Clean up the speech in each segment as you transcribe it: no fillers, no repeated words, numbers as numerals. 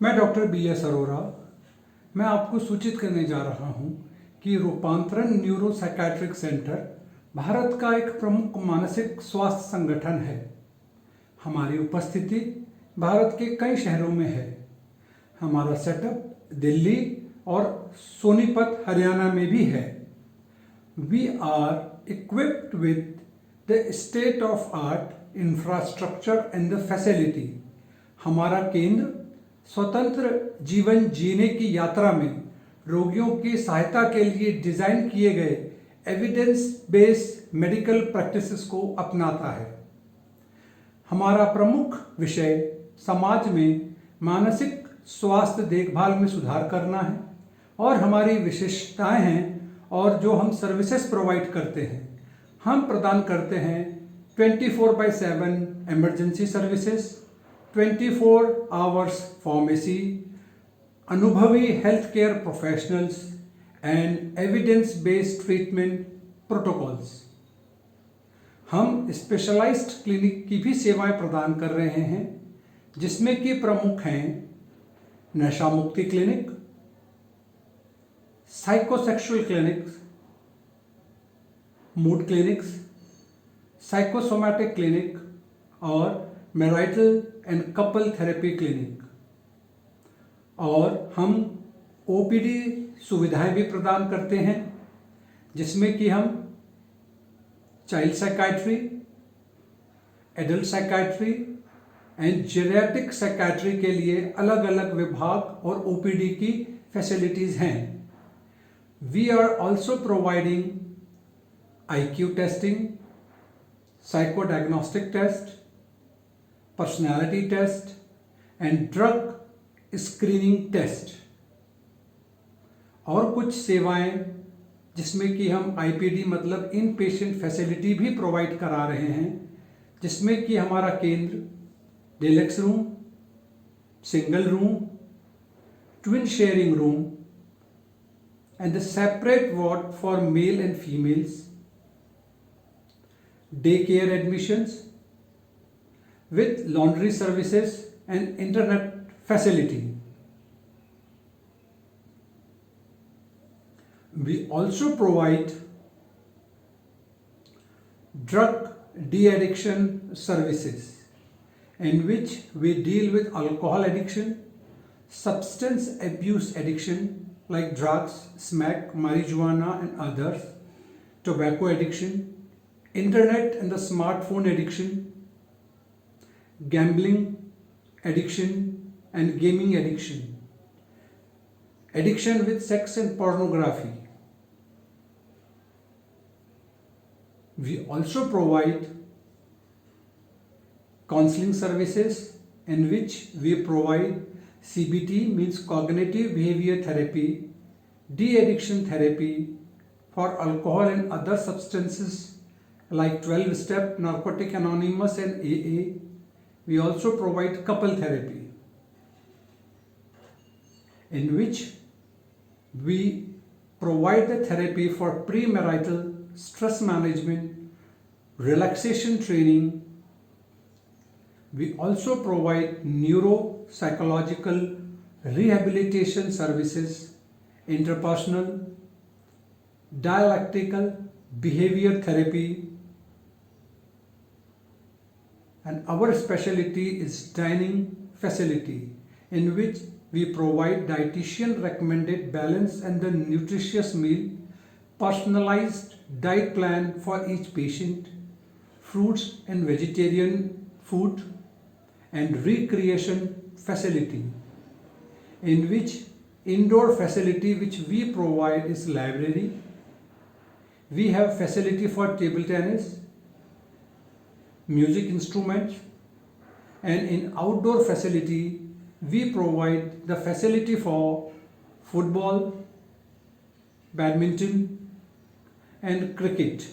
मैं doctor B S Arora. मैं आपको सूचित करने जा रहा हूं कि रूपांतरण न्यूरो साइकेट्रिक सेंटर भारत का एक प्रमुख मानसिक स्वास्थ्य संगठन है। हमारी उपस्थिति भारत के कई शहरों में है। हमारा सेटअप दिल्ली और सोनीपत हरियाणा में भी है। We are equipped with the state of art infrastructure and the facility. हमारा केंद्र स्वतंत्र जीवन जीने की यात्रा में रोगियों की सहायता के लिए डिजाइन किए गए एविडेंस बेस्ड मेडिकल प्रैक्टिसेस को अपनाता है। हमारा प्रमुख विषय समाज में मानसिक स्वास्थ्य देखभाल में सुधार करना है और हमारी विशेषताएं हैं और जो हम सर्विसेज प्रोवाइड करते हैं। हम प्रदान करते हैं 24/7 इमरजेंसी सर्विसेज, 24 आवर्स फार्मेसी, अनुभवी health care professionals and evidence based treatment protocols. हम स्पेशलाइज्ड क्लिनिक की भी सेवाएं प्रदान कर रहे हैं, जिसमें कि प्रमुख हैं नशा मुक्ति clinic, psychosexual clinics, mood clinics, psychosomatic clinic और marital and couple therapy clinic. और हम ओपीडी सुविधाएं भी प्रदान करते हैं, जिसमें कि हम child psychiatry, adult psychiatry and geriatric psychiatry के लिए अलग अलग विभाग और ओपीडी की फैसिलिटीज हैं। We are also providing IQ टेस्टिंग, psychodagnostic test, personality test and drug screening test। और कुछ सेवाएं जिसमें कि हम IPD मतलब इन पेशेंट फैसिलिटी भी प्रोवाइड करा रहे हैं, जिसमें कि हमारा केंद्र deluxe room, single room, twin sharing room and the separate ward for male and females, daycare admissions with laundry services and internet facility. We also provide drug de-addiction services, in which we deal with alcohol addiction, substance abuse addiction like drugs, smack, marijuana and others, tobacco addiction, internet and the smartphone addiction, gambling addiction and gaming addiction, addiction with sex and pornography. We also provide counseling services, in which we provide CBT means cognitive behavior therapy, de-addiction therapy for alcohol and other substances like 12-step, Narcotic Anonymous and AA. We also provide couple therapy, in which we provide the therapy for premarital stress management, relaxation training. We also provide neuropsychological rehabilitation services, interpersonal, dialectical behavior therapy, and our specialty is dining facility, in which we provide dietitian recommended balanced and the nutritious meal, personalized diet plan for each patient, fruits and vegetarian food, and recreation facility, in which indoor facility which we provide is library. We have facility for table tennis, music instruments, and in outdoor facility we provide the facility for football, badminton and cricket.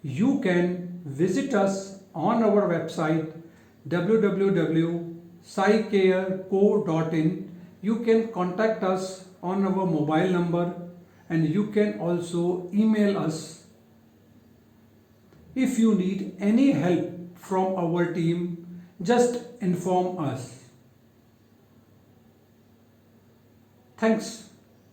You can visit us on our website www.psycareco.in. You can contact us on our mobile number, and you can also email us. If you need any help from our team, just inform us. Thanks.